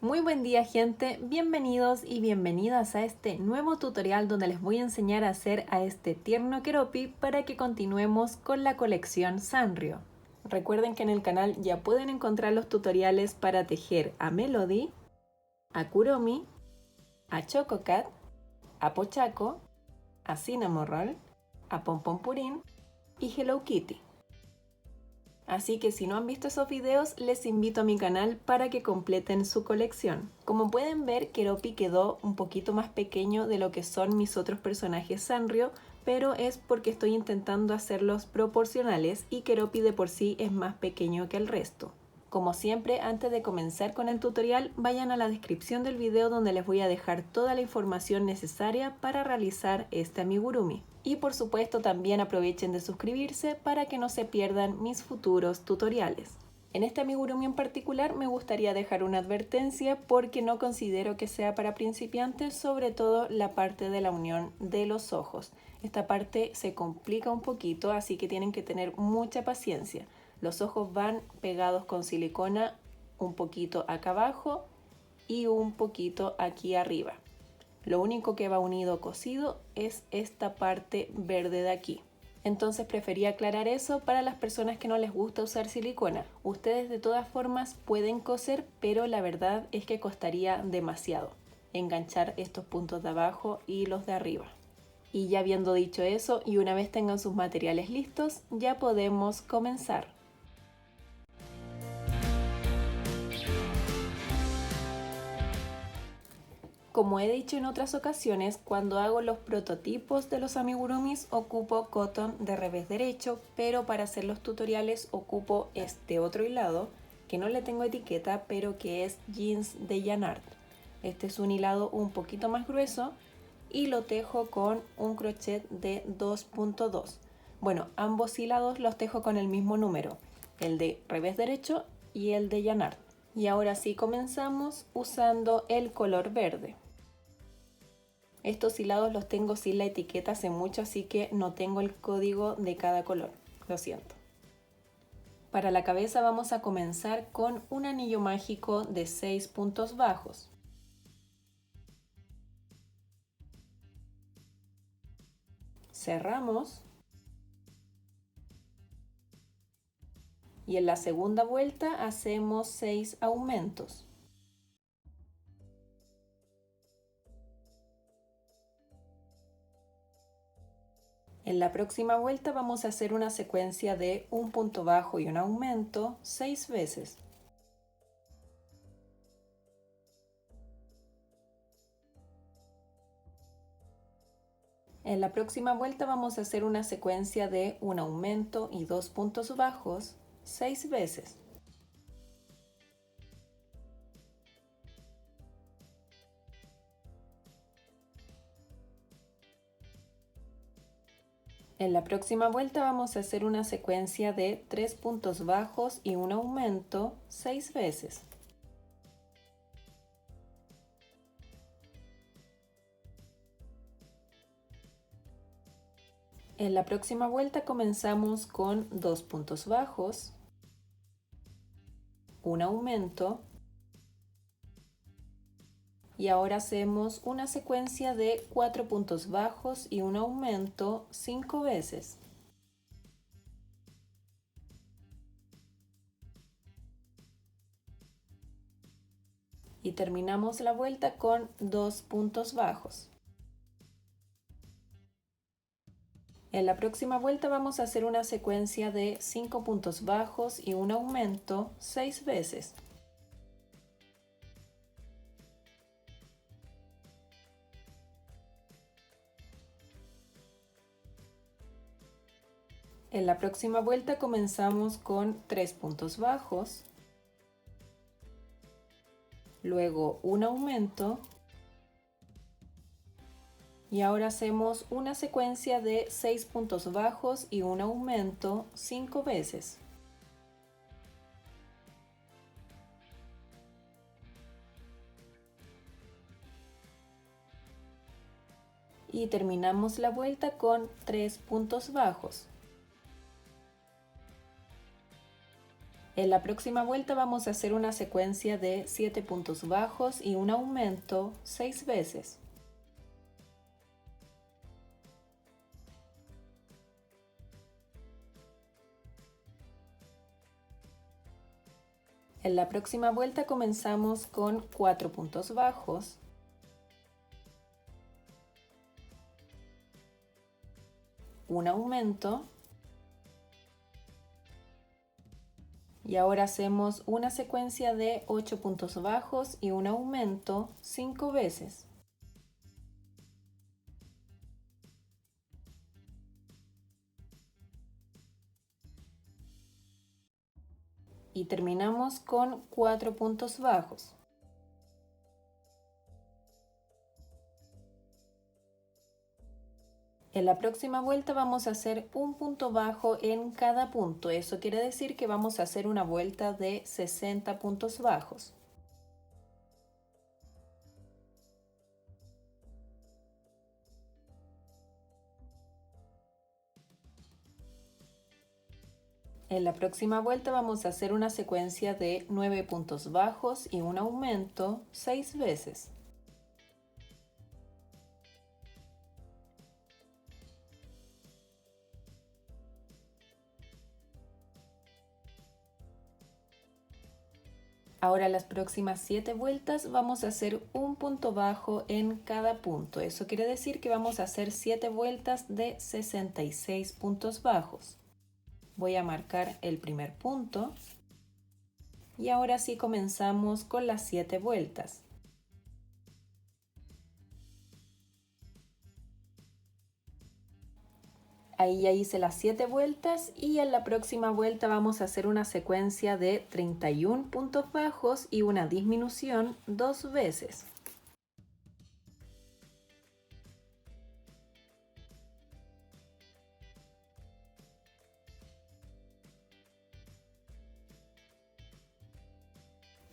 Muy buen día, gente, bienvenidos y bienvenidas a este nuevo tutorial donde les voy a enseñar a hacer a este tierno keropi para que continuemos con la colección Sanrio. Recuerden que en el canal ya pueden encontrar los tutoriales para tejer a Melody, a Kuromi, a Chococat, a Pochaco, a Cinnamon Roll, a Pompon Purín y Hello Kitty. Así que si no han visto esos videos, les invito a mi canal para que completen su colección. Como pueden ver, Keropi quedó un poquito más pequeño de lo que son mis otros personajes Sanrio, pero es porque estoy intentando hacerlos proporcionales y Keropi de por sí es más pequeño que el resto. Como siempre, antes de comenzar con el tutorial, vayan a la descripción del video donde les voy a dejar toda la información necesaria para realizar este amigurumi. Y por supuesto también aprovechen de suscribirse para que no se pierdan mis futuros tutoriales. En este amigurumi en particular me gustaría dejar una advertencia porque no considero que sea para principiantes, sobre todo la parte de la unión de los ojos. Esta parte se complica un poquito, así que tienen que tener mucha paciencia. Los ojos van pegados con silicona un poquito acá abajo y un poquito aquí arriba. Lo único que va unido cosido es esta parte verde de aquí. Entonces prefería aclarar eso para las personas que no les gusta usar silicona. Ustedes de todas formas pueden coser, pero la verdad es que costaría demasiado enganchar estos puntos de abajo y los de arriba. Y ya habiendo dicho eso, y una vez tengan sus materiales listos, ya podemos comenzar. Como he dicho en otras ocasiones, cuando hago los prototipos de los amigurumis ocupo cotton de revés derecho, pero para hacer los tutoriales ocupo este otro hilado, que no le tengo etiqueta, pero que es jeans de Yarnart. Este es un hilado un poquito más grueso y lo tejo con un crochet de 2.2. Bueno, ambos hilados los tejo con el mismo número, el de revés derecho y el de Yarnart. Y ahora sí comenzamos usando el color verde. Estos hilados los tengo sin la etiqueta hace mucho, así que no tengo el código de cada color, lo siento. Para la cabeza vamos a comenzar con un anillo mágico de 6 puntos bajos. Cerramos. Y en la segunda vuelta hacemos 6 aumentos. En la próxima vuelta vamos a hacer una secuencia de un punto bajo y un aumento 6 veces. En la próxima vuelta vamos a hacer una secuencia de un aumento y 2 puntos bajos 6 veces. En la próxima vuelta vamos a hacer una secuencia de 3 puntos bajos y un aumento 6 veces. En la próxima vuelta comenzamos con 2 puntos bajos, un aumento y ahora hacemos una secuencia de 4 puntos bajos y un aumento 5 veces. Y terminamos la vuelta con 2 puntos bajos. En la próxima vuelta vamos a hacer una secuencia de 5 puntos bajos y un aumento 6 veces. En la próxima vuelta comenzamos con 3 puntos bajos, luego un aumento y ahora hacemos una secuencia de 6 puntos bajos y un aumento 5 veces. Y terminamos la vuelta con 3 puntos bajos. En la próxima vuelta vamos a hacer una secuencia de 7 puntos bajos y un aumento 6 veces. En la próxima vuelta comenzamos con 4 puntos bajos, un aumento y ahora hacemos una secuencia de 8 puntos bajos y un aumento 5 veces. Y terminamos con 4 puntos bajos. En la próxima vuelta vamos a hacer un punto bajo en cada punto. Eso quiere decir que vamos a hacer una vuelta de 60 puntos bajos. En la próxima vuelta vamos a hacer una secuencia de 9 puntos bajos y un aumento 6 veces. Ahora las próximas 7 vueltas vamos a hacer un punto bajo en cada punto. Eso quiere decir que vamos a hacer 7 vueltas de 66 puntos bajos. Voy a marcar el primer punto y ahora sí comenzamos con las 7 vueltas. Ahí ya hice las 7 vueltas y en la próxima vuelta vamos a hacer una secuencia de 31 puntos bajos y una disminución 2 veces.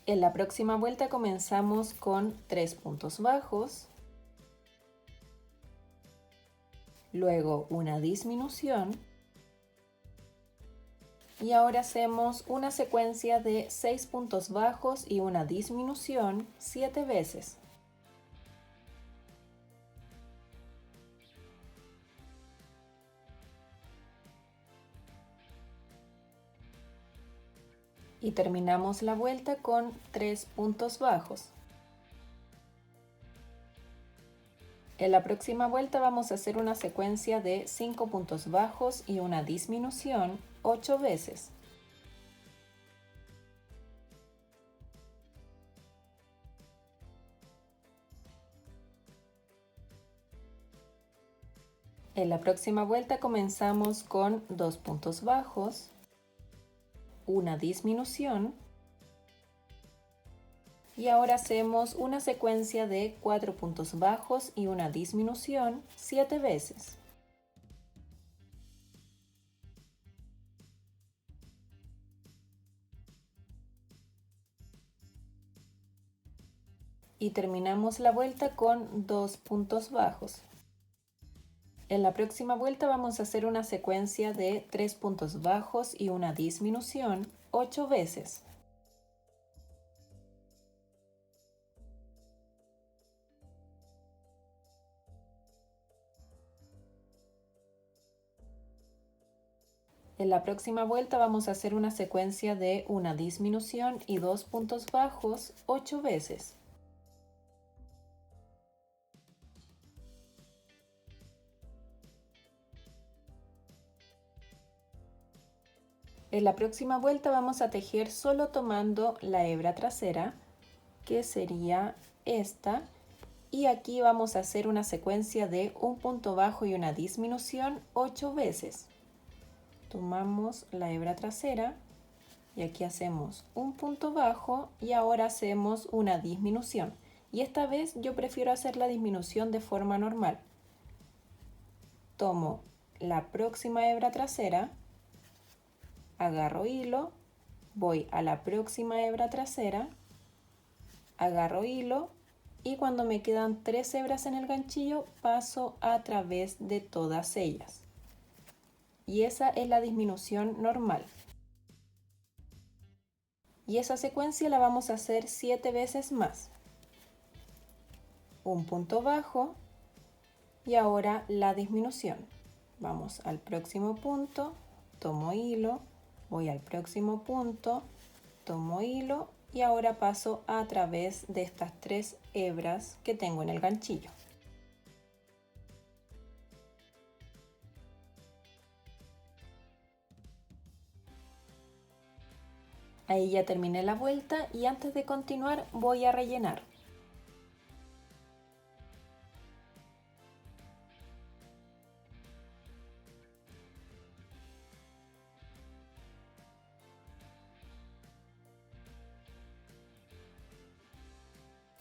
En la próxima vuelta comenzamos con 3 puntos bajos, luego una disminución y ahora hacemos una secuencia de 6 puntos bajos y una disminución 7 veces. Y terminamos la vuelta con 3 puntos bajos. En la próxima vuelta vamos a hacer una secuencia de 5 puntos bajos y una disminución 8 veces. En la próxima vuelta comenzamos con 2 puntos bajos, una disminución y ahora hacemos una secuencia de 4 puntos bajos y una disminución 7 veces. Y terminamos la vuelta con 2 puntos bajos. En la próxima vuelta vamos a hacer una secuencia de 3 puntos bajos y una disminución 8 veces. En la próxima vuelta vamos a hacer una secuencia de una disminución y 2 puntos bajos 8 veces. En la próxima vuelta vamos a tejer solo tomando la hebra trasera, que sería esta, y aquí vamos a hacer una secuencia de un punto bajo y una disminución 8 veces. Tomamos la hebra trasera y aquí hacemos un punto bajo y ahora hacemos una disminución. Y esta vez yo prefiero hacer la disminución de forma normal. Tomo la próxima hebra trasera, agarro hilo, voy a la próxima hebra trasera, agarro hilo y cuando me quedan 3 hebras en el ganchillo paso a través de todas ellas. Y esa es la disminución normal. Y esa secuencia la vamos a hacer 7 veces más. Un punto bajo y ahora la disminución. Vamos al próximo punto, tomo hilo, voy al próximo punto, tomo hilo y ahora paso a través de estas 3 hebras que tengo en el ganchillo. Ahí ya terminé la vuelta y antes de continuar voy a rellenar.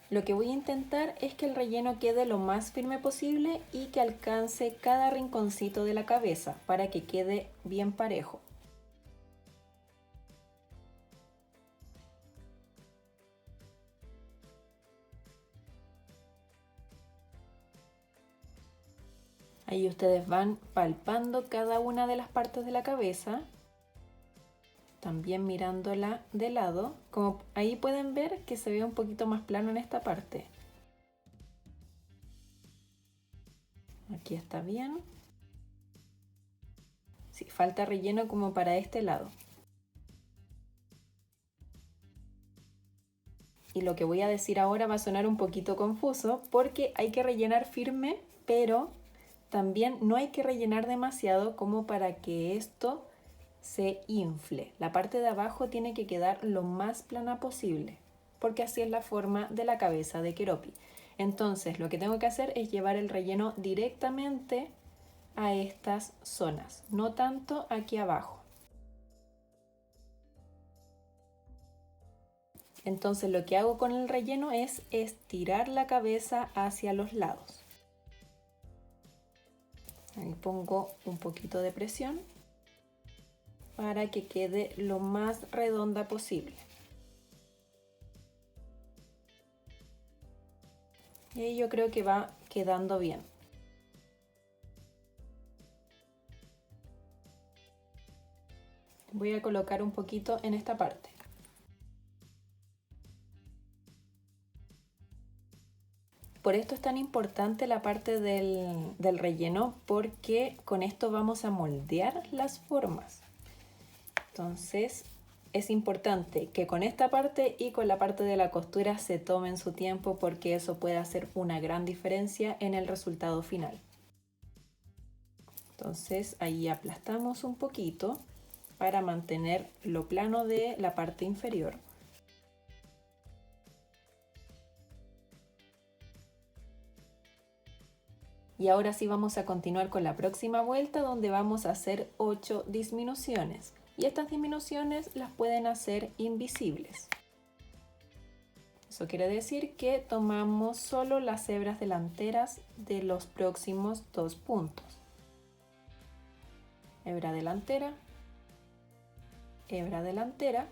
Lo que voy a intentar es que el relleno quede lo más firme posible y que alcance cada rinconcito de la cabeza para que quede bien parejo. Ahí ustedes van palpando cada una de las partes de la cabeza, también mirándola de lado, como ahí pueden ver que se ve un poquito más plano en esta parte. Aquí está bien. Sí, falta relleno como para este lado. Y lo que voy a decir ahora va a sonar un poquito confuso porque hay que rellenar firme, pero también no hay que rellenar demasiado como para que esto se infle. La parte de abajo tiene que quedar lo más plana posible, porque así es la forma de la cabeza de Keroppi. Entonces lo que tengo que hacer es llevar el relleno directamente a estas zonas, no tanto aquí abajo. Entonces lo que hago con el relleno es estirar la cabeza hacia los lados. Ahí pongo un poquito de presión para que quede lo más redonda posible. Y yo creo que va quedando bien. Voy a colocar un poquito en esta parte. Por esto es tan importante la parte del relleno, porque con esto vamos a moldear las formas. Entonces es importante que con esta parte y con la parte de la costura se tomen su tiempo, porque eso puede hacer una gran diferencia en el resultado final. Entonces ahí aplastamos un poquito para mantener lo plano de la parte inferior. Y ahora sí vamos a continuar con la próxima vuelta, donde vamos a hacer 8 disminuciones. Y estas disminuciones las pueden hacer invisibles. Eso quiere decir que tomamos solo las hebras delanteras de los próximos 2 puntos. Hebra delantera, hebra delantera.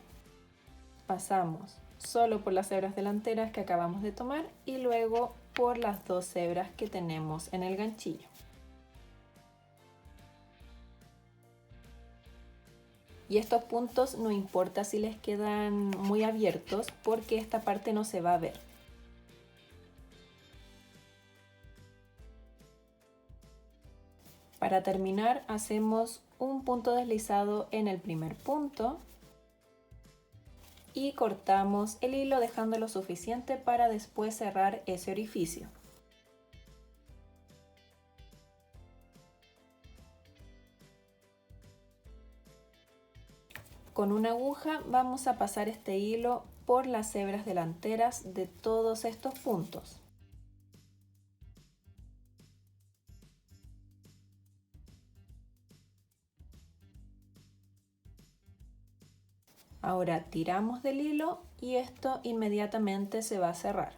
Pasamos solo por las hebras delanteras que acabamos de tomar y luego por las 2 hebras que tenemos en el ganchillo. Y estos puntos no importa si les quedan muy abiertos, porque esta parte no se va a ver. Para terminar hacemos un punto deslizado en el primer punto y cortamos el hilo dejando lo suficiente para después cerrar ese orificio. Con una aguja vamos a pasar este hilo por las hebras delanteras de todos estos puntos. Ahora tiramos del hilo y esto inmediatamente se va a cerrar.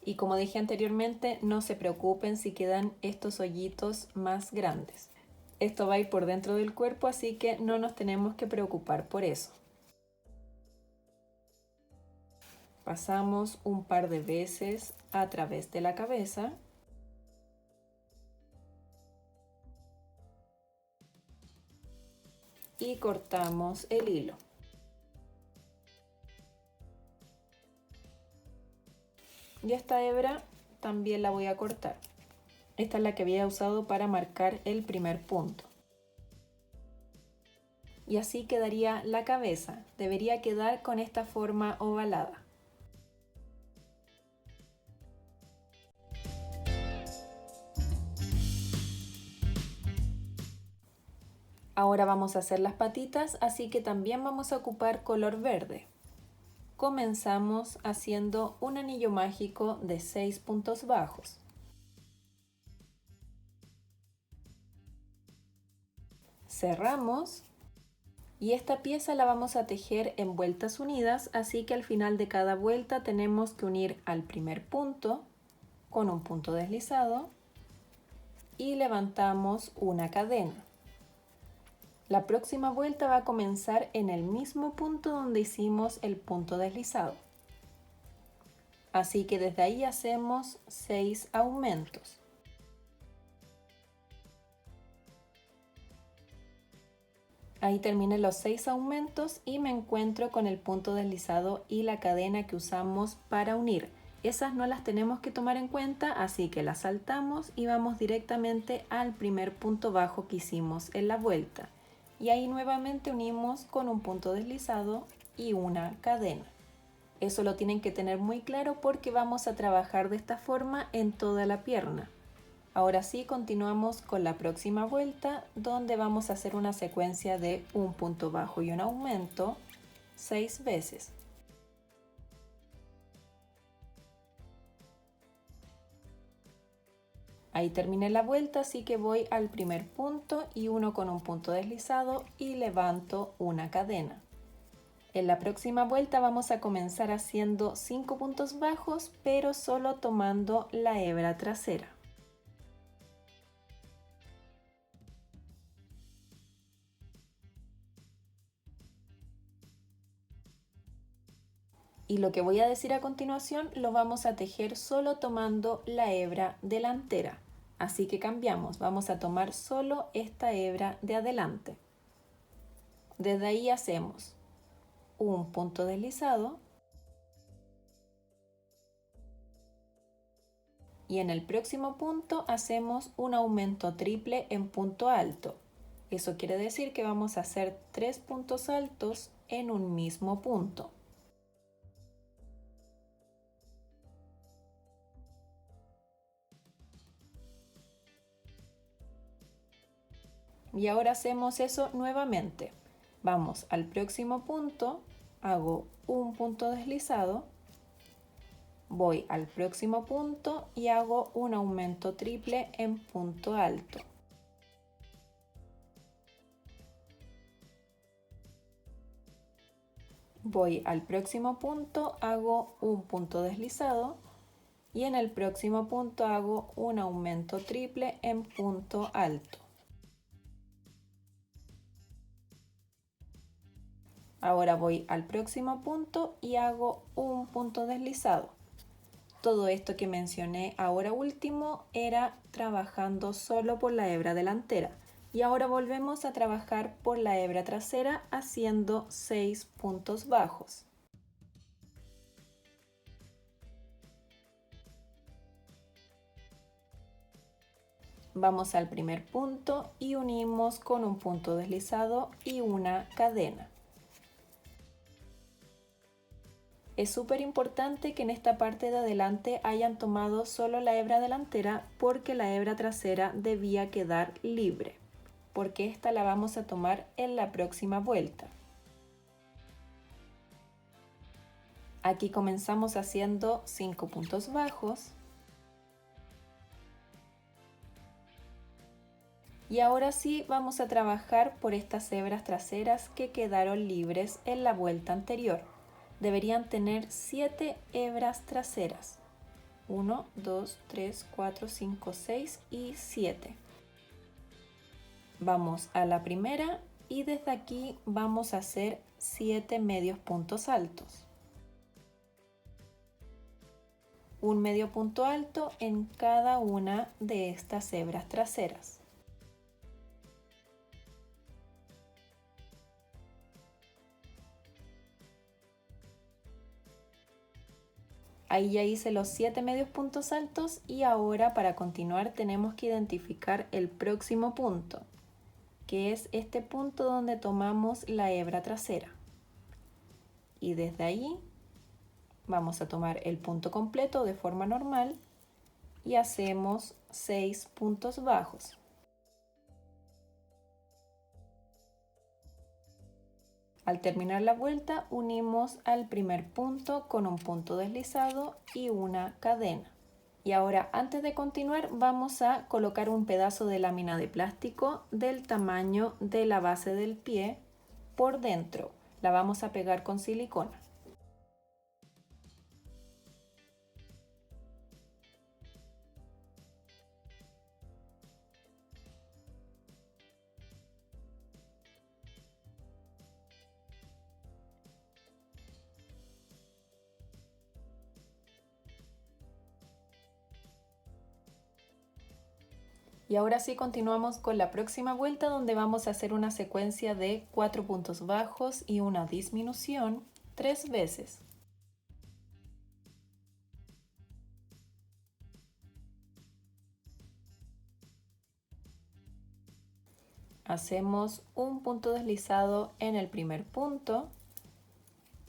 Y como dije anteriormente, no se preocupen si quedan estos hoyitos más grandes. Esto va a ir por dentro del cuerpo, así que no nos tenemos que preocupar por eso. Pasamos un par de veces a través de la cabeza. y cortamos el hilo. Y esta hebra también la voy a cortar. Esta es la que había usado para marcar el primer punto. Y así quedaría la cabeza. Debería quedar con esta forma ovalada. Ahora vamos a hacer las patitas, así que también vamos a ocupar color verde. Comenzamos haciendo un anillo mágico de 6 puntos bajos. Cerramos y esta pieza la vamos a tejer en vueltas unidas, así que al final de cada vuelta tenemos que unir al primer punto con un punto deslizado y levantamos una cadena. La próxima vuelta va a comenzar en el mismo punto donde hicimos el punto deslizado. Así que desde ahí hacemos 6 aumentos. Ahí terminé los 6 aumentos y me encuentro con el punto deslizado y la cadena que usamos para unir. Esas no las tenemos que tomar en cuenta, así que las saltamos y vamos directamente al primer punto bajo que hicimos en la vuelta. Y ahí nuevamente unimos con un punto deslizado y una cadena. Eso lo tienen que tener muy claro porque vamos a trabajar de esta forma en toda la pierna. Ahora sí, continuamos con la próxima vuelta, donde vamos a hacer una secuencia de un punto bajo y un aumento 6 veces. Ahí terminé la vuelta, así que voy al primer punto y uno con un punto deslizado y levanto una cadena. En la próxima vuelta vamos a comenzar haciendo 5 puntos bajos, pero solo tomando la hebra trasera. Y lo que voy a decir a continuación lo vamos a tejer solo tomando la hebra delantera. Así que cambiamos, vamos a tomar solo esta hebra de adelante. Desde ahí hacemos un punto deslizado y en el próximo punto hacemos un aumento triple en punto alto. Eso quiere decir que vamos a hacer 3 puntos altos en un mismo punto. Y ahora hacemos eso nuevamente. Vamos al próximo punto, hago un punto deslizado, voy al próximo punto y hago un aumento triple en punto alto. Voy al próximo punto, hago un punto deslizado y en el próximo punto hago un aumento triple en punto alto. Ahora voy al próximo punto y hago un punto deslizado. Todo esto que mencioné ahora último era trabajando solo por la hebra delantera. Y ahora volvemos a trabajar por la hebra trasera haciendo 6 puntos bajos. Vamos al primer punto y unimos con un punto deslizado y una cadena. Es súper importante que en esta parte de adelante hayan tomado solo la hebra delantera porque la hebra trasera debía quedar libre, porque esta la vamos a tomar en la próxima vuelta. Aquí comenzamos haciendo 5 puntos bajos. Y ahora sí vamos a trabajar por estas hebras traseras que quedaron libres en la vuelta anterior. Deberían tener 7 hebras traseras. 1, 2, 3, 4, 5, 6 y 7. Vamos a la primera y desde aquí vamos a hacer 7 medios puntos altos. Un medio punto alto en cada una de estas hebras traseras. Ahí ya hice los 7 medios puntos altos y ahora para continuar tenemos que identificar el próximo punto, que es este punto donde tomamos la hebra trasera. Y desde ahí vamos a tomar el punto completo de forma normal y hacemos 6 puntos bajos. Al terminar la vuelta unimos al primer punto con un punto deslizado y una cadena. Y ahora antes de continuar vamos a colocar un pedazo de lámina de plástico del tamaño de la base del pie por dentro. La vamos a pegar con silicona. Y ahora sí continuamos con la próxima vuelta donde vamos a hacer una secuencia de 4 puntos bajos y una disminución 3 veces. Hacemos un punto deslizado en el primer punto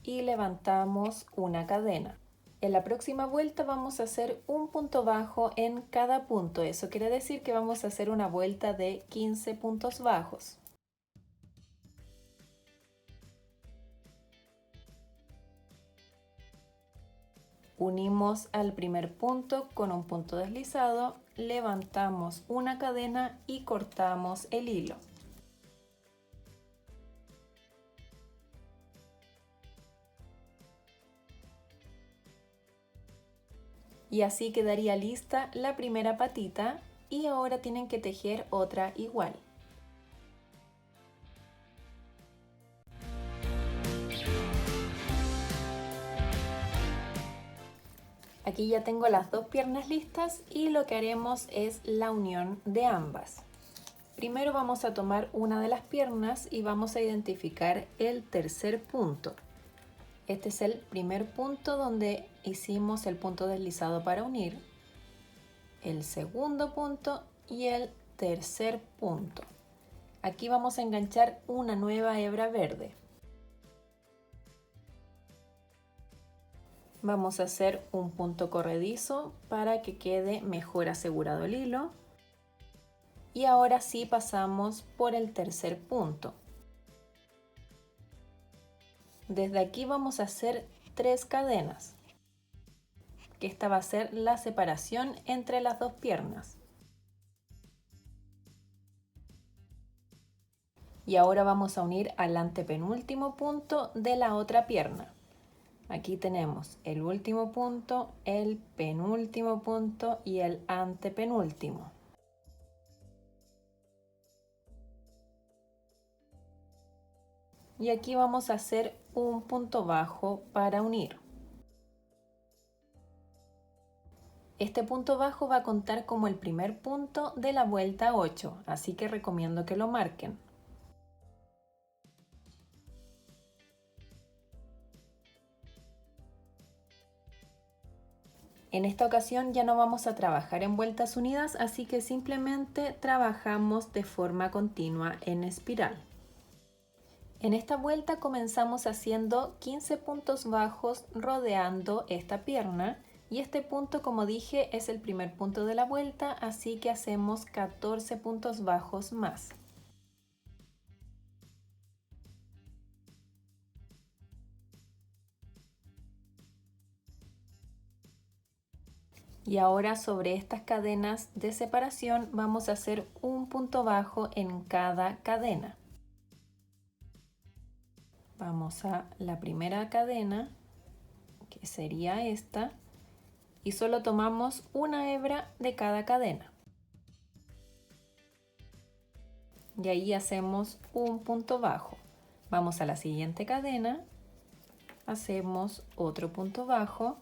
y levantamos una cadena. En la próxima vuelta vamos a hacer un punto bajo en cada punto. Eso quiere decir que vamos a hacer una vuelta de 15 puntos bajos. Unimos al primer punto con un punto deslizado, levantamos una cadena y cortamos el hilo. Y así quedaría lista la primera patita y ahora tienen que tejer otra igual. Aquí ya tengo las dos piernas listas y lo que haremos es la unión de ambas. Primero vamos a tomar una de las piernas y vamos a identificar el tercer punto. Este es el primer punto donde hicimos el punto deslizado para unir, el segundo punto y el tercer punto. Aquí vamos a enganchar una nueva hebra verde. Vamos a hacer un punto corredizo para que quede mejor asegurado el hilo. Y ahora sí pasamos por el tercer punto. Desde aquí vamos a hacer 3 cadenas, que esta va a ser la separación entre las dos piernas. Y ahora vamos a unir al antepenúltimo punto de la otra pierna. Aquí tenemos el último punto, el penúltimo punto y el antepenúltimo. Y aquí vamos a hacer un punto bajo para unir. Este punto bajo va a contar como el primer punto de la vuelta 8, así que recomiendo que lo marquen. En esta ocasión ya no vamos a trabajar en vueltas unidas, así que simplemente trabajamos de forma continua en espiral. En esta vuelta comenzamos haciendo 15 puntos bajos rodeando esta pierna y este punto, como dije, es el primer punto de la vuelta, así que hacemos 14 puntos bajos más. Y ahora sobre estas cadenas de separación vamos a hacer un punto bajo en cada cadena. Vamos a la primera cadena, que sería esta, y solo tomamos una hebra de cada cadena. Y ahí hacemos un punto bajo. Vamos a la siguiente cadena, hacemos otro punto bajo.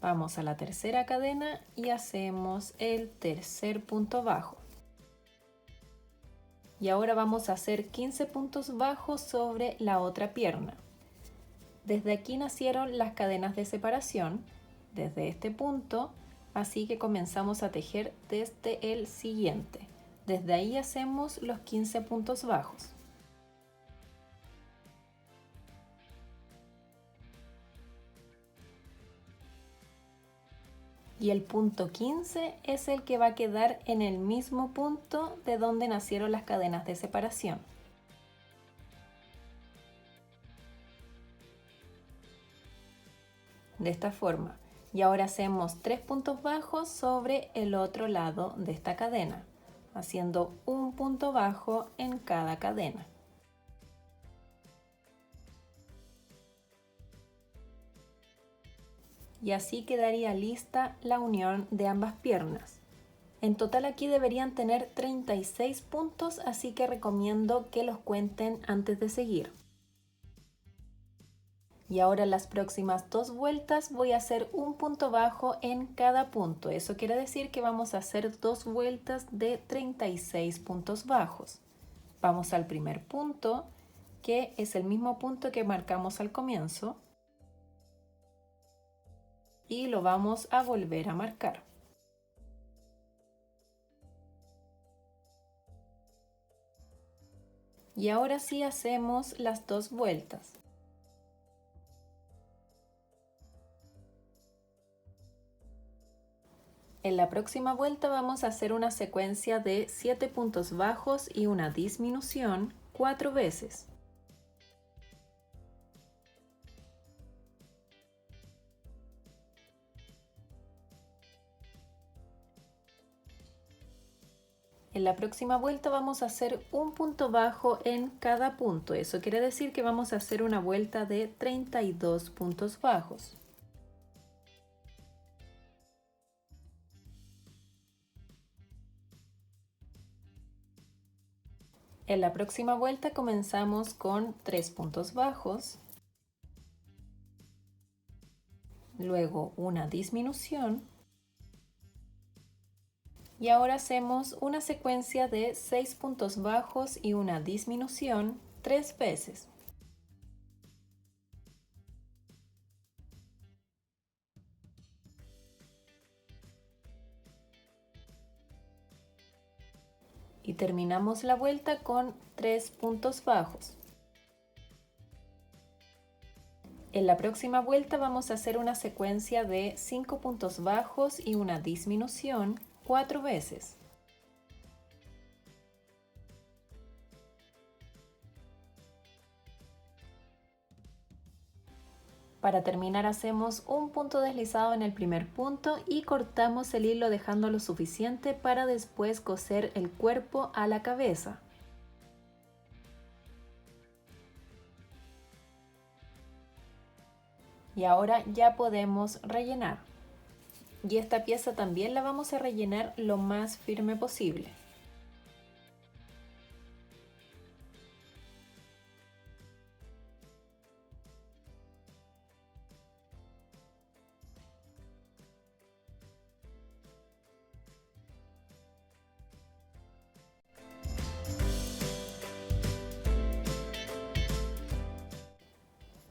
Vamos a la tercera cadena y hacemos el tercer punto bajo. Y ahora vamos a hacer 15 puntos bajos sobre la otra pierna. Desde aquí nacieron las cadenas de separación desde este punto, así que comenzamos a tejer desde el siguiente. Desde ahí hacemos los 15 puntos bajos. Y el punto 15 es el que va a quedar en el mismo punto de donde nacieron las cadenas de separación. De esta forma. Y ahora hacemos 3 puntos bajos sobre el otro lado de esta cadena, haciendo un punto bajo en cada cadena. Y así quedaría lista la unión de ambas piernas. En total aquí deberían tener 36 puntos, así que recomiendo que los cuenten antes de seguir. Y ahora en las próximas 2 vueltas voy a hacer un punto bajo en cada punto. Eso quiere decir que vamos a hacer 2 vueltas de 36 puntos bajos. Vamos al primer punto, que es el mismo punto que marcamos al comienzo. Y lo vamos a volver a marcar. Y ahora sí hacemos las 2 vueltas. En la próxima vuelta vamos a hacer una secuencia de 7 puntos bajos y una disminución 4 veces. En la próxima vuelta vamos a hacer un punto bajo en cada punto. Eso quiere decir que vamos a hacer una vuelta de 32 puntos bajos. En la próxima vuelta comenzamos con 3 puntos bajos, luego una disminución y ahora hacemos una secuencia de 6 puntos bajos y una disminución 3 veces. Y terminamos la vuelta con 3 puntos bajos. En la próxima vuelta vamos a hacer una secuencia de 5 puntos bajos y una disminución 4 veces. Para terminar hacemos un punto deslizado en el primer punto y cortamos el hilo dejando lo suficiente para después coser el cuerpo a la cabeza. Y ahora ya podemos rellenar. Y esta pieza también la vamos a rellenar lo más firme posible.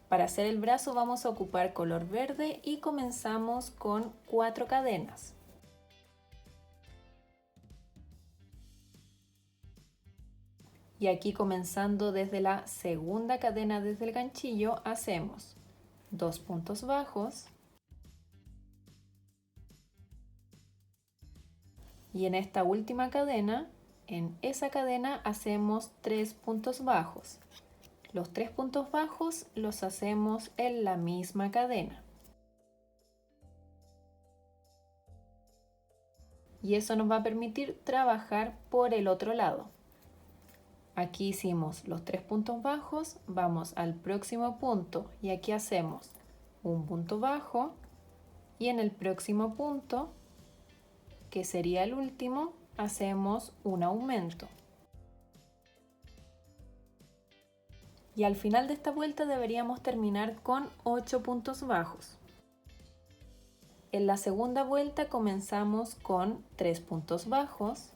Para hacer el brazo vamos a ocupar color verde y comenzamos con 4 cadenas. Y aquí comenzando desde la segunda cadena desde el ganchillo hacemos 2 puntos bajos y en esta última cadena, en esa cadena hacemos 3 puntos bajos. Los 3 puntos bajos los hacemos en la misma cadena. Y eso nos va a permitir trabajar por el otro lado. Aquí hicimos los 3 puntos bajos, vamos al próximo punto y aquí hacemos un punto bajo y en el próximo punto, que sería el último, hacemos un aumento. Y al final de esta vuelta deberíamos terminar con 8 puntos bajos. En la segunda vuelta comenzamos con 3 puntos bajos.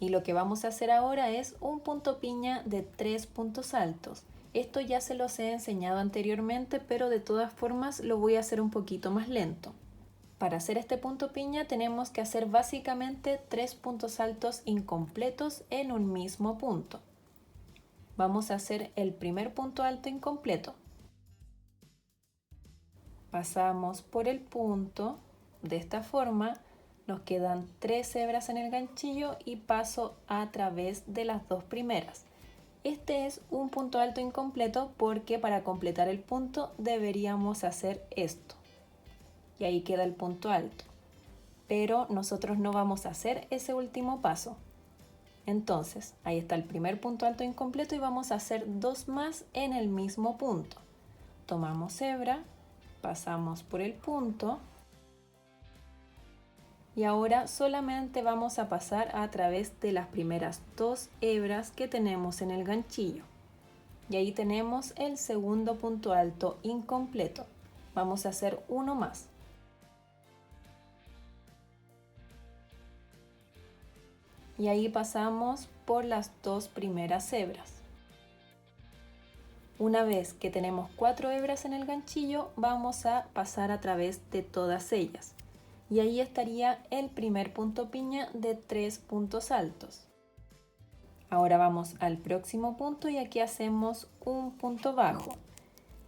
Y lo que vamos a hacer ahora es un punto piña de 3 puntos altos. Esto ya se los he enseñado anteriormente, pero de todas formas lo voy a hacer un poquito más lento. Para hacer este punto piña tenemos que hacer básicamente 3 puntos altos incompletos en un mismo punto. Vamos a hacer el primer punto alto incompleto. Pasamos por el punto, de esta forma nos quedan 3 hebras en el ganchillo y paso a través de las 2 primeras. Este es un punto alto incompleto porque para completar el punto deberíamos hacer esto. Y ahí queda el punto alto. Pero nosotros no vamos a hacer ese último paso. Entonces, ahí está el primer punto alto incompleto y vamos a hacer 2 más en el mismo punto. Tomamos hebra, pasamos por el punto y ahora solamente vamos a pasar a través de las primeras 2 hebras que tenemos en el ganchillo. Y ahí tenemos el segundo punto alto incompleto. Vamos a hacer uno más. Y ahí pasamos por las 2 primeras hebras. Una vez que tenemos 4 hebras en el ganchillo, vamos a pasar a través de todas ellas. Y ahí estaría el primer punto piña de 3 puntos altos. Ahora vamos al próximo punto y aquí hacemos un punto bajo.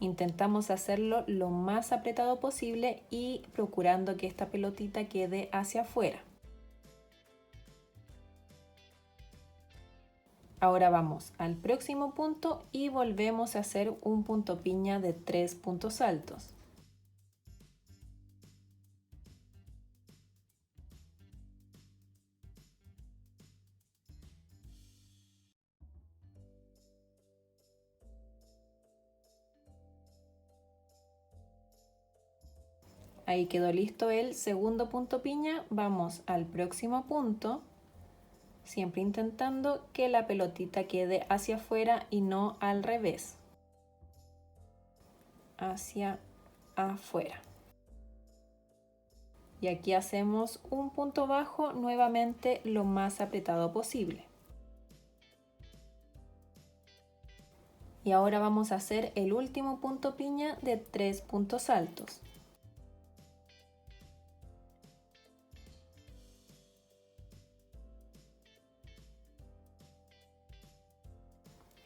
Intentamos hacerlo lo más apretado posible y procurando que esta pelotita quede hacia afuera. Ahora vamos al próximo punto y volvemos a hacer un punto piña de 3 puntos altos. Ahí quedó listo el segundo punto piña. Vamos al próximo punto, siempre intentando que la pelotita quede hacia afuera y no al revés. Hacia afuera. Y aquí hacemos un punto bajo nuevamente lo más apretado posible. Y ahora vamos a hacer el último punto piña de 3 puntos altos.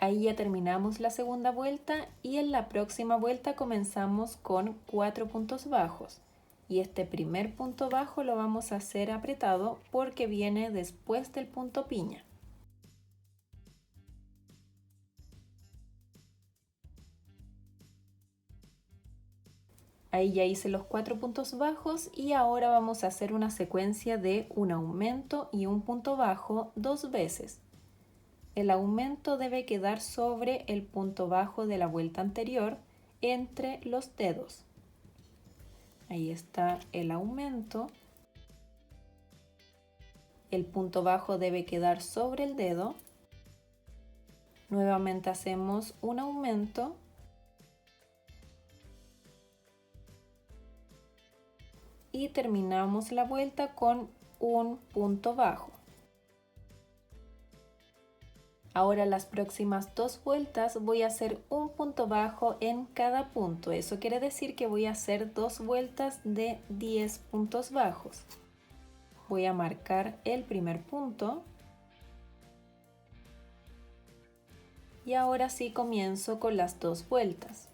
Ahí ya terminamos la segunda vuelta y en la próxima vuelta comenzamos con 4 puntos bajos. Y este primer punto bajo lo vamos a hacer apretado porque viene después del punto piña. Ahí ya hice los 4 puntos bajos y ahora vamos a hacer una secuencia de un aumento y un punto bajo 2 veces. El aumento debe quedar sobre el punto bajo de la vuelta anterior entre los dedos. Ahí está el aumento. El punto bajo debe quedar sobre el dedo. Nuevamente hacemos un aumento. Y terminamos la vuelta con un punto bajo. Ahora las próximas 2 vueltas voy a hacer un punto bajo en cada punto. Eso quiere decir que voy a hacer 2 vueltas de 10 puntos bajos. Voy a marcar el primer punto. Y ahora sí comienzo con las 2 vueltas.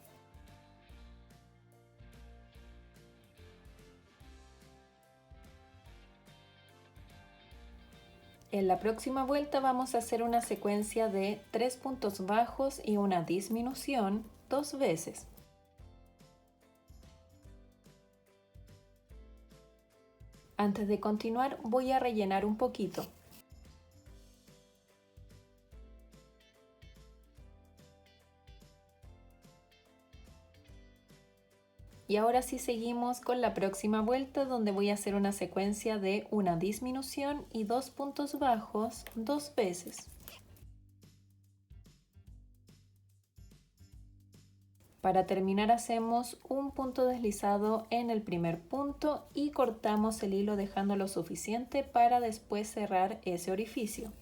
En la próxima vuelta vamos a hacer una secuencia de 3 puntos bajos y una disminución 2 veces. Antes de continuar voy a rellenar un poquito. Y ahora sí seguimos con la próxima vuelta donde voy a hacer una secuencia de una disminución y 2 puntos bajos 2 veces. Para terminar hacemos un punto deslizado en el primer punto y cortamos el hilo dejando lo suficiente para después cerrar ese orificio.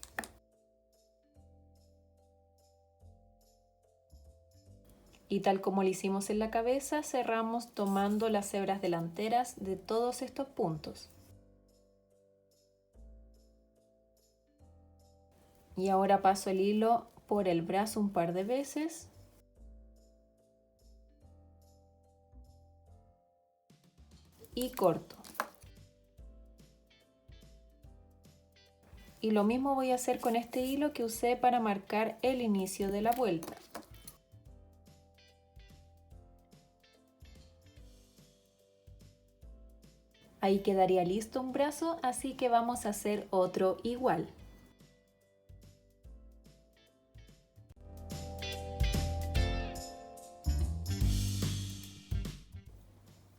Y tal como lo hicimos en la cabeza, cerramos tomando las hebras delanteras de todos estos puntos. Y ahora paso el hilo por el brazo un par de veces. Y corto. Y lo mismo voy a hacer con este hilo que usé para marcar el inicio de la vuelta. Ahí quedaría listo un brazo, así que vamos a hacer otro igual.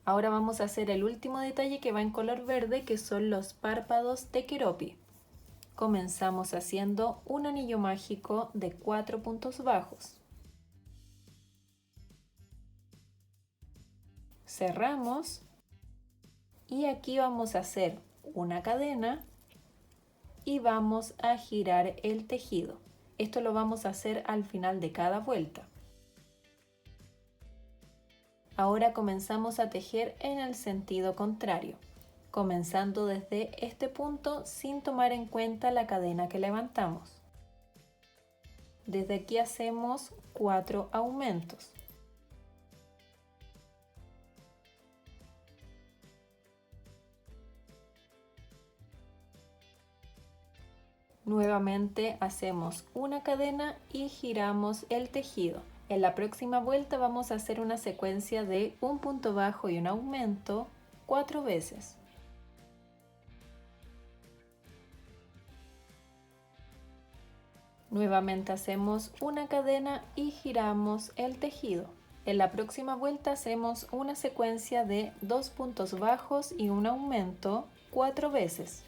Ahora vamos a hacer el último detalle que va en color verde, que son los párpados de Keroppi. Comenzamos haciendo un anillo mágico de 4 puntos bajos. Cerramos y aquí vamos a hacer una cadena y vamos a girar el tejido. Esto lo vamos a hacer al final de cada vuelta. Ahora comenzamos a tejer en el sentido contrario, comenzando desde este punto sin tomar en cuenta la cadena que levantamos. Desde aquí hacemos 4 aumentos. Nuevamente hacemos una cadena y giramos el tejido. En la próxima vuelta vamos a hacer una secuencia de un punto bajo y un aumento 4 veces. Nuevamente hacemos una cadena y giramos el tejido. En la próxima vuelta hacemos una secuencia de 2 puntos bajos y un aumento 4 veces.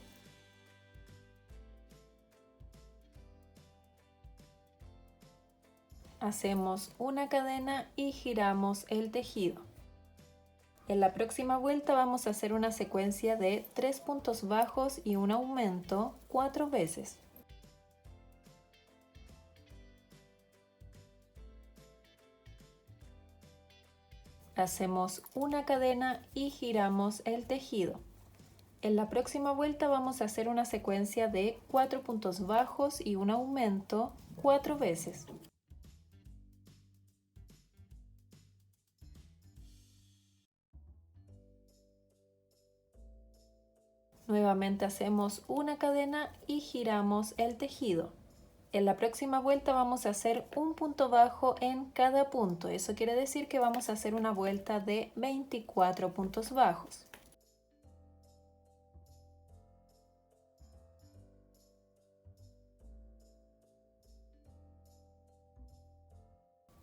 Hacemos una cadena y giramos el tejido. En la próxima vuelta vamos a hacer una secuencia de 3 puntos bajos y un aumento 4 veces. Hacemos una cadena y giramos el tejido. En la próxima vuelta vamos a hacer una secuencia de 4 puntos bajos y un aumento 4 veces. Nuevamente hacemos una cadena y giramos el tejido. En la próxima vuelta vamos a hacer un punto bajo en cada punto. Eso quiere decir que vamos a hacer una vuelta de 24 puntos bajos.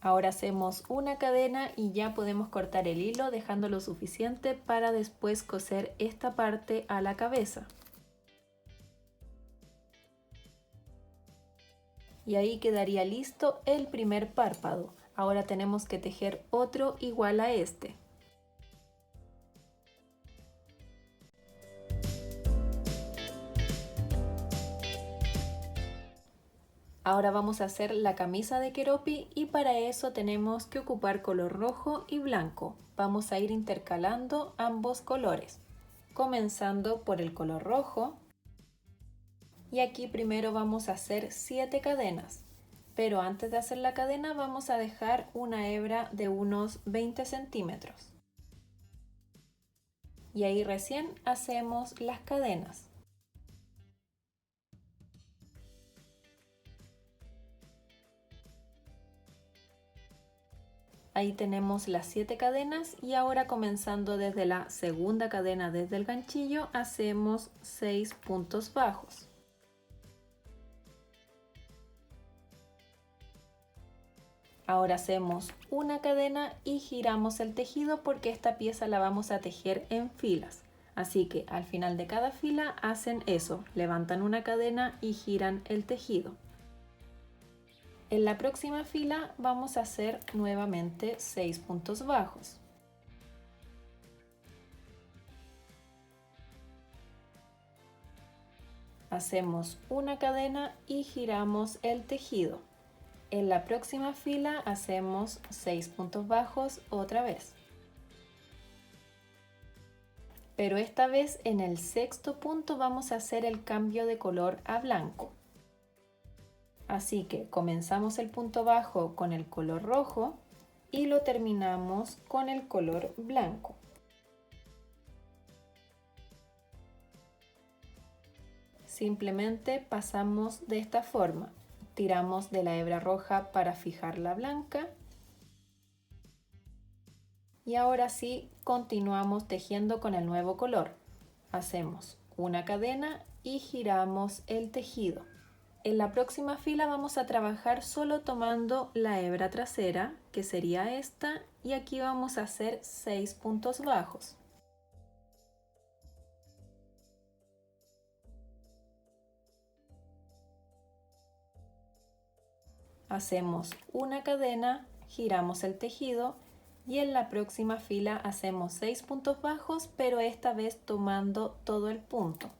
Ahora hacemos una cadena y ya podemos cortar el hilo dejando lo suficiente para después coser esta parte a la cabeza. Y ahí quedaría listo el primer párpado. Ahora tenemos que tejer otro igual a este. Ahora vamos a hacer la camisa de Keroppi y para eso tenemos que ocupar color rojo y blanco. Vamos a ir intercalando ambos colores, comenzando por el color rojo. Y aquí primero vamos a hacer 7 cadenas, pero antes de hacer la cadena vamos a dejar una hebra de unos 20 centímetros. Y ahí recién hacemos las cadenas. Ahí tenemos las 7 cadenas y ahora comenzando desde la segunda cadena desde el ganchillo hacemos 6 puntos bajos. Ahora hacemos una cadena y giramos el tejido porque esta pieza la vamos a tejer en filas. Así que al final de cada fila hacen eso, levantan una cadena y giran el tejido. En la próxima fila vamos a hacer nuevamente 6 puntos bajos. Hacemos una cadena y giramos el tejido. En la próxima fila hacemos 6 puntos bajos otra vez. Pero esta vez en el sexto punto vamos a hacer el cambio de color a blanco. Así que comenzamos el punto bajo con el color rojo y lo terminamos con el color blanco. Simplemente pasamos de esta forma. Tiramos de la hebra roja para fijar la blanca. Y ahora sí, continuamos tejiendo con el nuevo color. Hacemos una cadena y giramos el tejido. En la próxima fila vamos a trabajar solo tomando la hebra trasera, que sería esta, y aquí vamos a hacer 6 puntos bajos. Hacemos una cadena, giramos el tejido y en la próxima fila hacemos 6 puntos bajos, pero esta vez tomando todo el punto.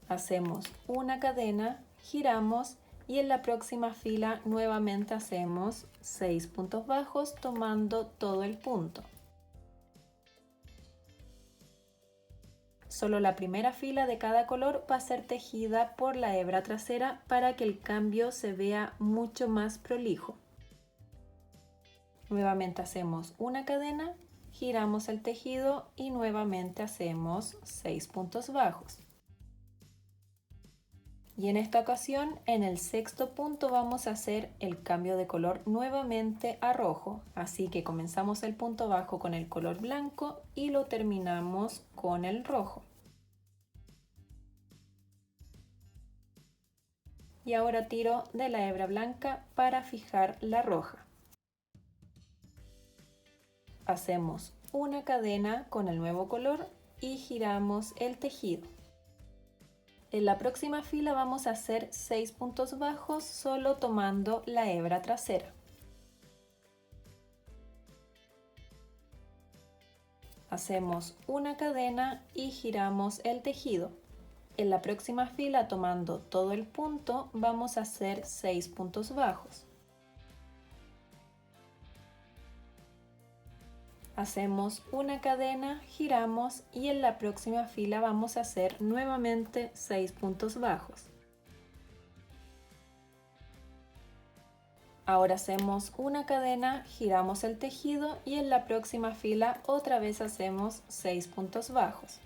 Hacemos una cadena, giramos y en la próxima fila nuevamente hacemos 6 puntos bajos tomando todo el punto. Solo la primera fila de cada color va a ser tejida por la hebra trasera para que el cambio se vea mucho más prolijo. Nuevamente hacemos una cadena, giramos el tejido y nuevamente hacemos 6 puntos bajos. Y en esta ocasión, en el sexto punto vamos a hacer el cambio de color nuevamente a rojo. Así que comenzamos el punto bajo con el color blanco y lo terminamos con el rojo. Y ahora tiro de la hebra blanca para fijar la roja. Hacemos una cadena con el nuevo color y giramos el tejido. En la próxima fila vamos a hacer 6 puntos bajos solo tomando la hebra trasera. Hacemos una cadena y giramos el tejido. En la próxima fila, tomando todo el punto, vamos a hacer 6 puntos bajos. Hacemos una cadena, giramos y en la próxima fila vamos a hacer nuevamente 6 puntos bajos. Ahora hacemos una cadena, giramos el tejido y en la próxima fila otra vez hacemos 6 puntos bajos.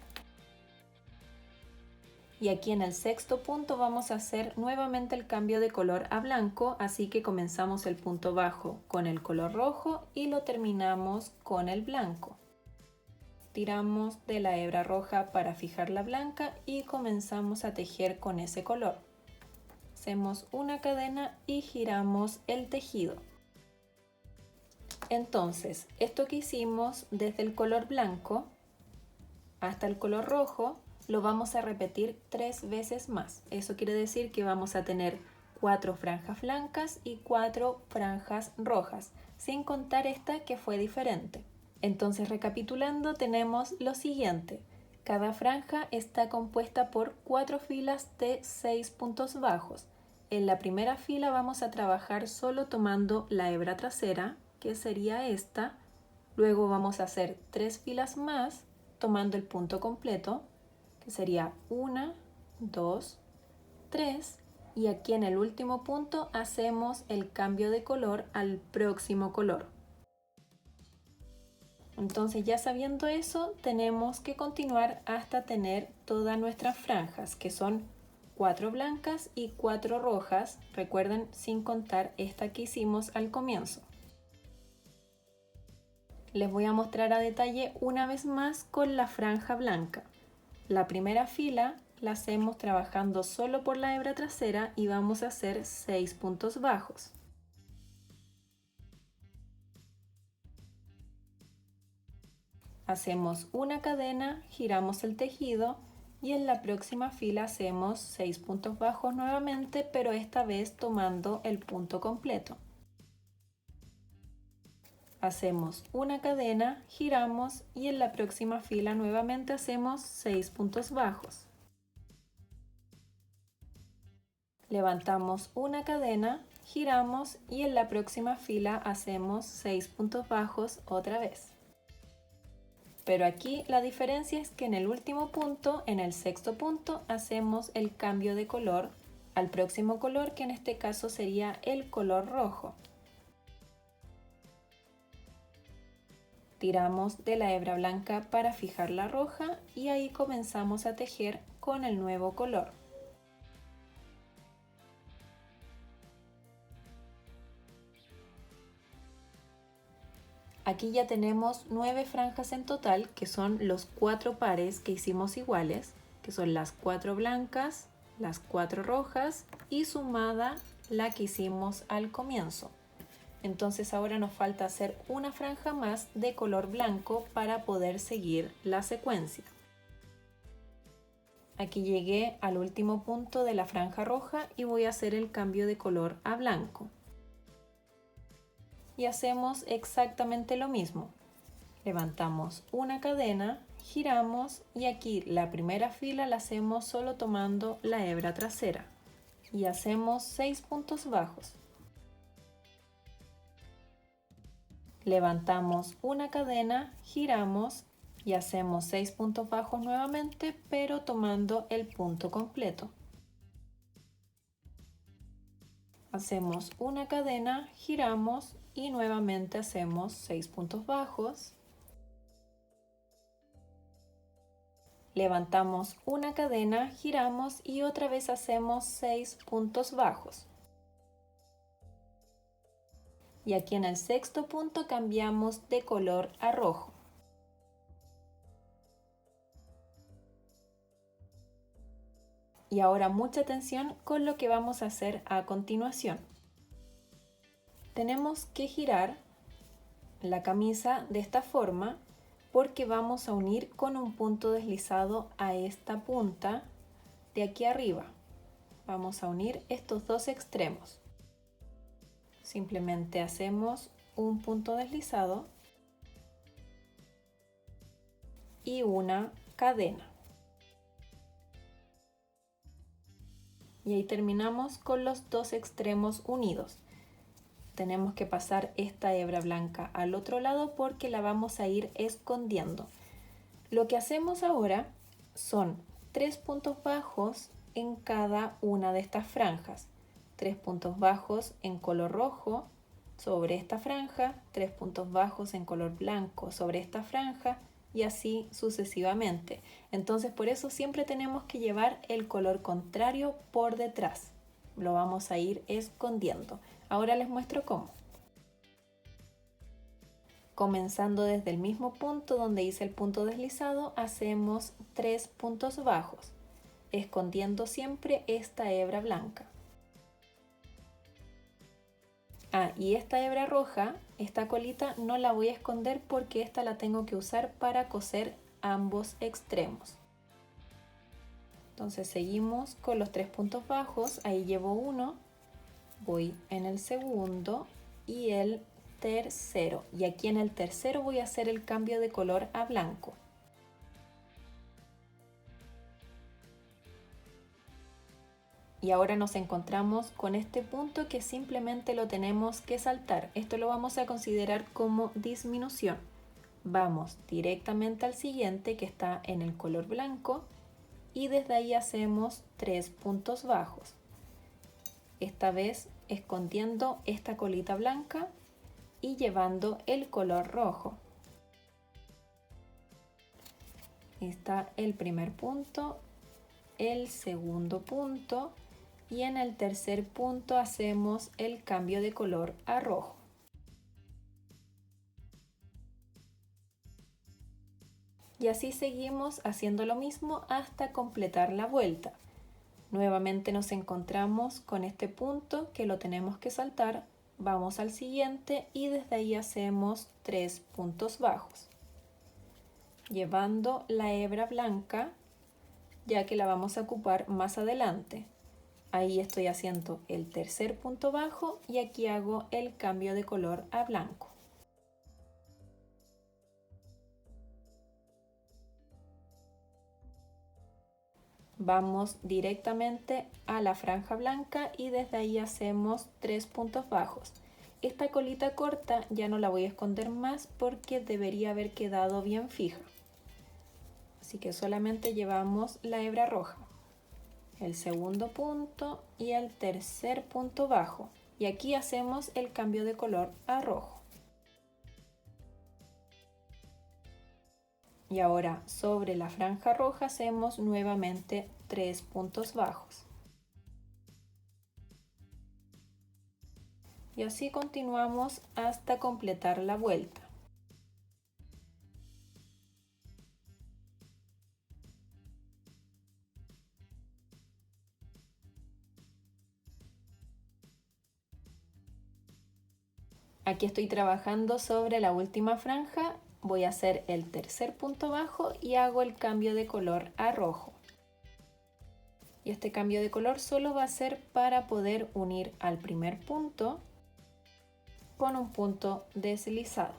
Y aquí en el sexto punto vamos a hacer nuevamente el cambio de color a blanco, así que comenzamos el punto bajo con el color rojo y lo terminamos con el blanco. Tiramos de la hebra roja para fijar la blanca y comenzamos a tejer con ese color. Hacemos una cadena y giramos el tejido. Entonces, esto que hicimos desde el color blanco hasta el color rojo lo vamos a repetir 3 veces más. Eso quiere decir que vamos a tener 4 franjas blancas y 4 franjas rojas, sin contar esta que fue diferente. Entonces, recapitulando, tenemos lo siguiente. Cada franja está compuesta por 4 filas de 6 puntos bajos. En la primera fila vamos a trabajar solo tomando la hebra trasera, que sería esta. Luego vamos a hacer 3 filas más tomando el punto completo, que sería 1, 2, 3. Y aquí en el último punto hacemos el cambio de color al próximo color. Entonces, ya sabiendo eso, tenemos que continuar hasta tener todas nuestras franjas, que son 4 blancas y 4 rojas, recuerden, sin contar esta que hicimos al comienzo. Les voy a mostrar a detalle una vez más con la franja blanca. La primera fila la hacemos trabajando solo por la hebra trasera y vamos a hacer 6 puntos bajos. Hacemos una cadena, giramos el tejido y en la próxima fila hacemos 6 puntos bajos nuevamente, pero esta vez tomando el punto completo. Hacemos una cadena, giramos y en la próxima fila nuevamente hacemos 6 puntos bajos. Levantamos una cadena, giramos y en la próxima fila hacemos 6 puntos bajos otra vez. Pero aquí la diferencia es que en el último punto, en el sexto punto, hacemos el cambio de color al próximo color, que en este caso sería el color rojo. Tiramos de la hebra blanca para fijar la roja y ahí comenzamos a tejer con el nuevo color. Aquí ya tenemos 9 franjas en total, que son los 4 pares que hicimos iguales, que son las 4 blancas, las 4 rojas y sumada la que hicimos al comienzo. Entonces ahora nos falta hacer una franja más de color blanco para poder seguir la secuencia. Aquí llegué al último punto de la franja roja y voy a hacer el cambio de color a blanco. Y hacemos exactamente lo mismo. Levantamos una cadena, giramos y aquí la primera fila la hacemos solo tomando la hebra trasera y hacemos 6 puntos bajos. Levantamos una cadena, giramos y hacemos 6 puntos bajos nuevamente, pero tomando el punto completo. Hacemos una cadena, giramos y nuevamente hacemos 6 puntos bajos. Levantamos una cadena, giramos y otra vez hacemos 6 puntos bajos. Y aquí en el sexto punto cambiamos de color a rojo. Y ahora mucha atención con lo que vamos a hacer a continuación. Tenemos que girar la camisa de esta forma porque vamos a unir con un punto deslizado a esta punta de aquí arriba. Vamos a unir estos dos extremos. Simplemente hacemos un punto deslizado y una cadena. Y ahí terminamos con los dos extremos unidos. Tenemos que pasar esta hebra blanca al otro lado porque la vamos a ir escondiendo. Lo que hacemos ahora son 3 puntos bajos en cada una de estas franjas. 3 puntos bajos en color rojo sobre esta franja, 3 puntos bajos en color blanco sobre esta franja y así sucesivamente. Entonces por eso siempre tenemos que llevar el color contrario por detrás. Lo vamos a ir escondiendo. Ahora les muestro cómo. Comenzando desde el mismo punto donde hice el punto deslizado, hacemos 3 puntos bajos, escondiendo siempre esta hebra blanca. Y esta hebra roja, esta colita, no la voy a esconder porque esta la tengo que usar para coser ambos extremos. Entonces seguimos con los 3 puntos bajos, ahí llevo uno, voy en el segundo y el tercero. Y aquí en el tercero voy a hacer el cambio de color a blanco. Y ahora nos encontramos con este punto que simplemente lo tenemos que saltar. Esto lo vamos a considerar como disminución. Vamos directamente al siguiente que está en el color blanco y desde ahí hacemos 3 puntos bajos. Esta vez escondiendo esta colita blanca y llevando el color rojo. Está el primer punto, el segundo punto y en el tercer punto hacemos el cambio de color a rojo. Y así seguimos haciendo lo mismo hasta completar la vuelta. Nuevamente nos encontramos con este punto que lo tenemos que saltar, vamos al siguiente y desde ahí hacemos 3 puntos bajos, llevando la hebra blanca ya que la vamos a ocupar más adelante. Ahí estoy haciendo el tercer punto bajo y aquí hago el cambio de color a blanco. vamos directamente a la franja blanca y desde ahí hacemos 3 puntos bajos. Esta colita corta ya no la voy a esconder más porque debería haber quedado bien fija. Así que solamente llevamos la hebra roja, el segundo punto y el tercer punto bajo. Y aquí hacemos el cambio de color a rojo. Y ahora sobre la franja roja hacemos nuevamente 3 puntos bajos. Y así continuamos hasta completar la vuelta. Aquí estoy trabajando sobre la última franja, voy a hacer el tercer punto bajo y hago el cambio de color a rojo. Y este cambio de color solo va a ser para poder unir al primer punto con un punto deslizado.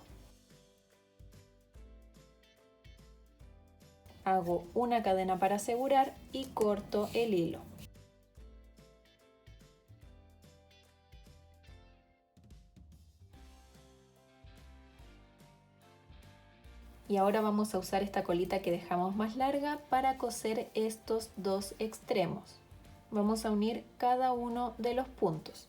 Hago una cadena para asegurar y corto el hilo. Y ahora vamos a usar esta colita que dejamos más larga para coser estos dos extremos. Vamos a unir cada uno de los puntos.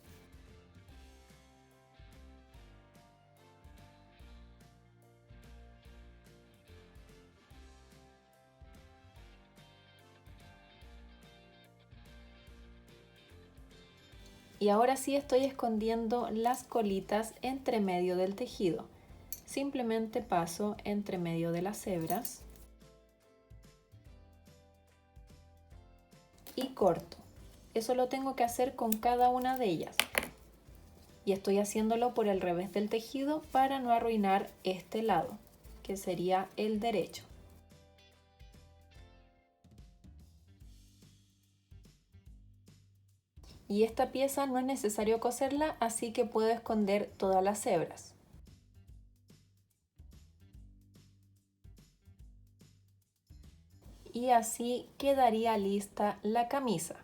Y ahora sí estoy escondiendo las colitas entre medio del tejido. Simplemente paso entre medio de las hebras y corto. Eso lo tengo que hacer con cada una de ellas. Y estoy haciéndolo por el revés del tejido para no arruinar este lado, que sería el derecho. Y esta pieza no es necesario coserla, así que puedo esconder todas las hebras. Y así quedaría lista la camisa.